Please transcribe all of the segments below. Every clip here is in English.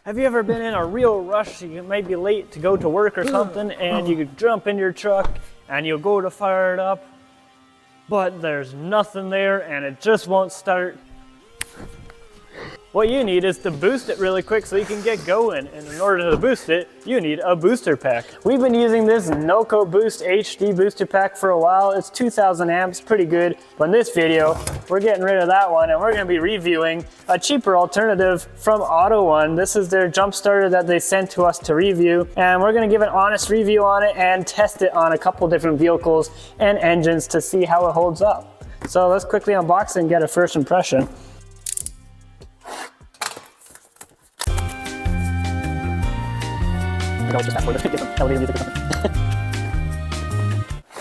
Have you ever been in a real rush? You may be late to go to work or something, and you jump in your truck and you go to fire it up, but there's nothing there and it just won't start. What you need is to boost it really quick so you can get going, and in order to boost it, you need a booster pack. We've been using this Noco Boost HD booster pack for a while. It's 2000 amps, pretty good. But in this video, we're getting rid of that one and we're gonna be reviewing a cheaper alternative from Autoone. This is their jump starter that they sent to us to review, and we're gonna give an honest review on it and test it on a couple different vehicles and engines to see how it holds up. So let's quickly unbox it and get a first impression.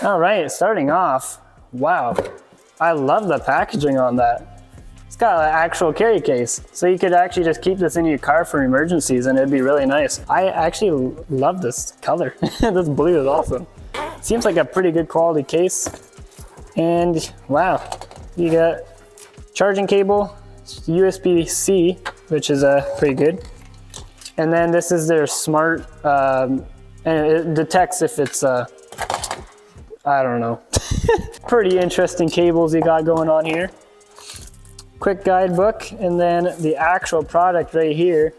All right, starting off, wow, I love the packaging on that. It's got an actual carry case, so you could actually just keep this in your car for emergencies and it'd be really nice. I actually love this color. This blue is awesome. Seems like a pretty good quality case. And wow, you got charging cable, USB-C, which is pretty good. And then this is their smart, and it detects if it's, I don't know. Pretty interesting cables you got going on here. Quick guidebook, and then the actual product right here.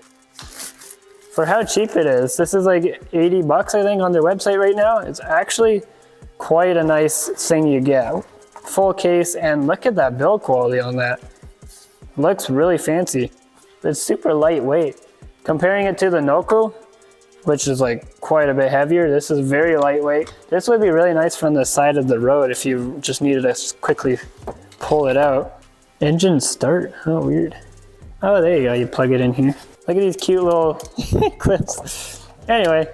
For how cheap it is, this is like 80 bucks I think on their website right now. It's actually quite a nice thing you get. Full case, and look at that build quality on that. Looks really fancy. It's super lightweight. Comparing it to the Noco, which is like quite a bit heavier, this is very lightweight. This would be really nice from the side of the road if you just needed to quickly pull it out. Engine start, oh weird. Oh, there you go, you plug it in here. Look at these cute little clips. Anyway,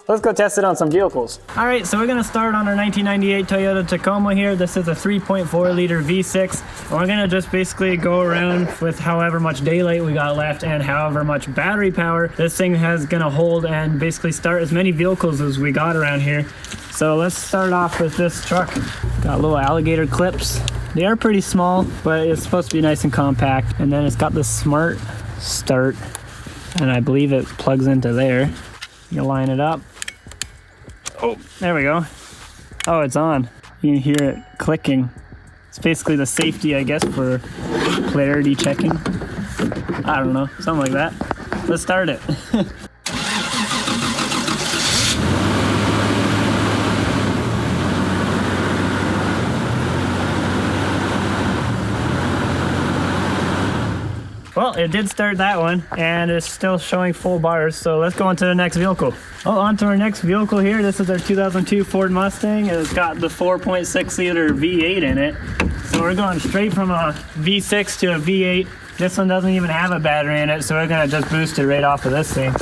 let's go test it on some vehicles. All right, so we're gonna start on our 1998 Toyota Tacoma here. This is a 3.4 liter V6. And we're gonna just basically go around with however much daylight we got left and however much battery power this thing has gonna hold, and basically start as many vehicles as we got around here. So let's start off with this truck. Got little alligator clips. They are pretty small, but it's supposed to be nice and compact. And then it's got the smart start, and I believe it plugs into there. You line it up. Oh, there we go. Oh, it's on. You can hear it clicking. It's basically the safety, I guess, for clarity checking. I don't know, something like that. Let's start it. Well, it did start that one, and it's still showing full bars, so let's go on to the next vehicle. Oh, on to our next vehicle here. This is our 2002 Ford Mustang, and it's got the 4.6 liter V8 in it. So we're going straight from a V6 to a V8. This one doesn't even have a battery in it, so we're gonna just boost it right off of this thing.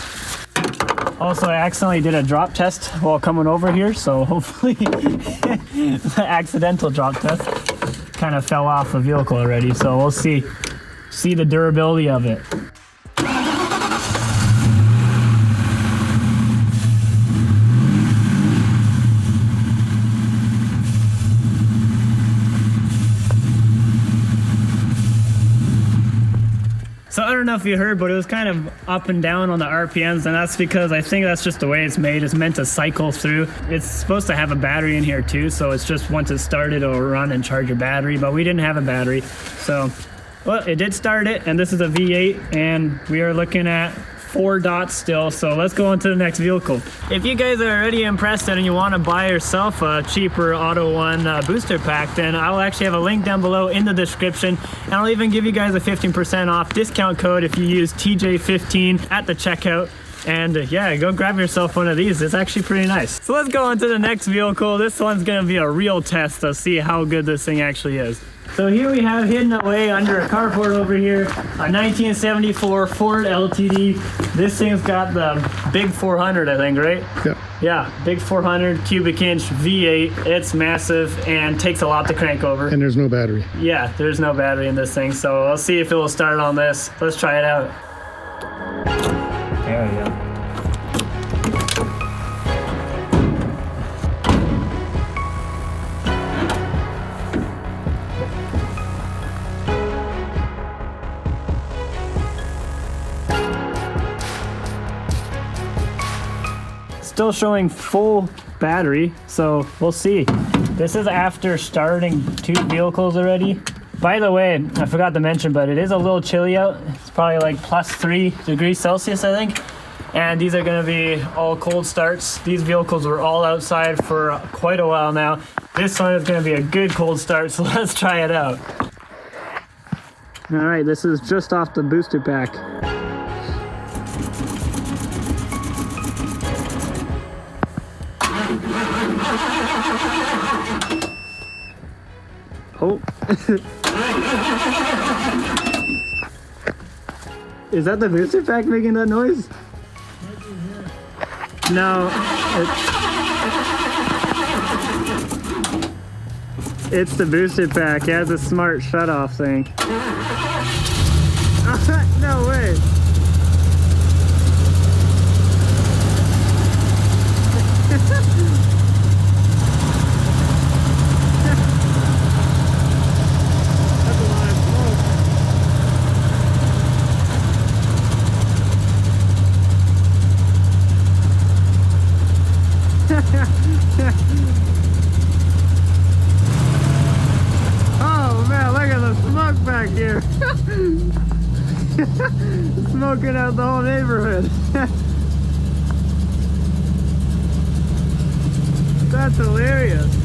Also, I accidentally did a drop test while coming over here, so hopefully the accidental drop test kind of fell off the vehicle already, so we'll see the durability of it. So I don't know if you heard, but it was kind of up and down on the RPMs, and that's because I think that's just the way it's made. It's meant to cycle through. It's supposed to have a battery in here too, so it's just once it's started, it'll run and charge your battery, but we didn't have a battery. So, well, it did start it, and this is a V8, and we are looking at 4 dots still, so let's go on to the next vehicle. If you guys are already impressed and you want to buy yourself a cheaper Autoone booster pack, then I'll actually have a link down below in the description, and I'll even give you guys a 15% off discount code if you use TJ15 at the checkout. And yeah, go grab yourself one of these. It's actually pretty nice. So let's go on to the next vehicle. This one's gonna be a real test to see how good this thing actually is. So here we have, hidden away under a carport over here, a 1974 Ford LTD. This thing's got the big 400, I think, right? Yep. Yeah, big 400 cubic inch V8. It's massive and takes a lot to crank over. And there's no battery. Yeah, there's no battery in this thing. So let's see if it will start on this. Let's try it out. There we go. still showing full battery, so we'll see. This is after starting 2 vehicles already. By the way, I forgot to mention, but it is a little chilly out. It's probably like +3 degrees Celsius, I think. And these are gonna be all cold starts. These vehicles were all outside for quite a while now. This one is gonna be a good cold start, so let's try it out. All right, this is just off the booster pack. Oh. Is that the booster pack making that noise? No. It's the booster pack. It has a smart shut-off thing. No way. Oh man, look at the smoke back here. Smoking out the whole neighborhood. That's hilarious.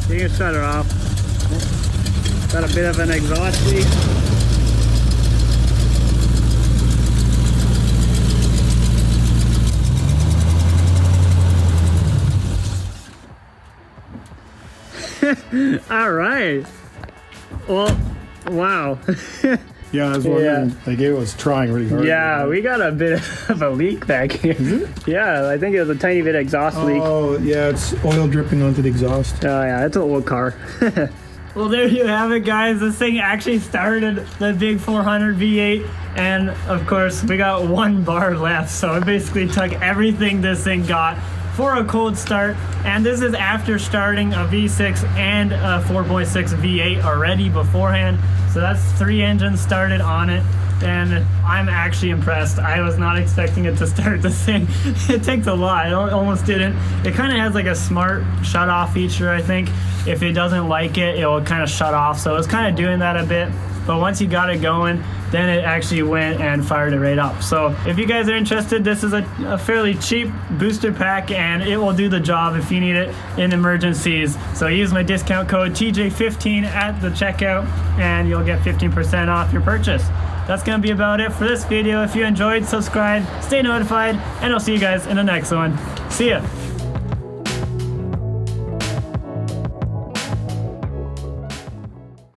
You can shut her off. Got a bit of an exhaust leak. All right. Well, wow. Yeah, I was wondering, like it was trying really hard. Yeah, we got a bit of a leak back here. Is it? Yeah, I think it was a tiny bit of exhaust leak. Oh, yeah, it's oil dripping onto the exhaust. Oh yeah, it's an old car. Well, there you have it, guys. This thing actually started the big 400 V8, and of course, we got 1 bar left, so it basically took everything this thing got for a cold start, and this is after starting a V6 and a 4.6 V8 already beforehand. So that's 3 engines started on it, and I'm actually impressed. I was not expecting it to start this thing. It takes a lot. It almost didn't. It kind of has like a smart shut off feature, I think. If it doesn't like it, it will kind of shut off. So it's kind of doing that a bit. But once you got it going, then it actually went and fired it right up. So if you guys are interested, this is a fairly cheap booster pack, and it will do the job if you need it in emergencies. So use my discount code TJ15 at the checkout, and you'll get 15% off your purchase. That's gonna be about it for this video. If you enjoyed, subscribe, stay notified, and I'll see you guys in the next one. See ya.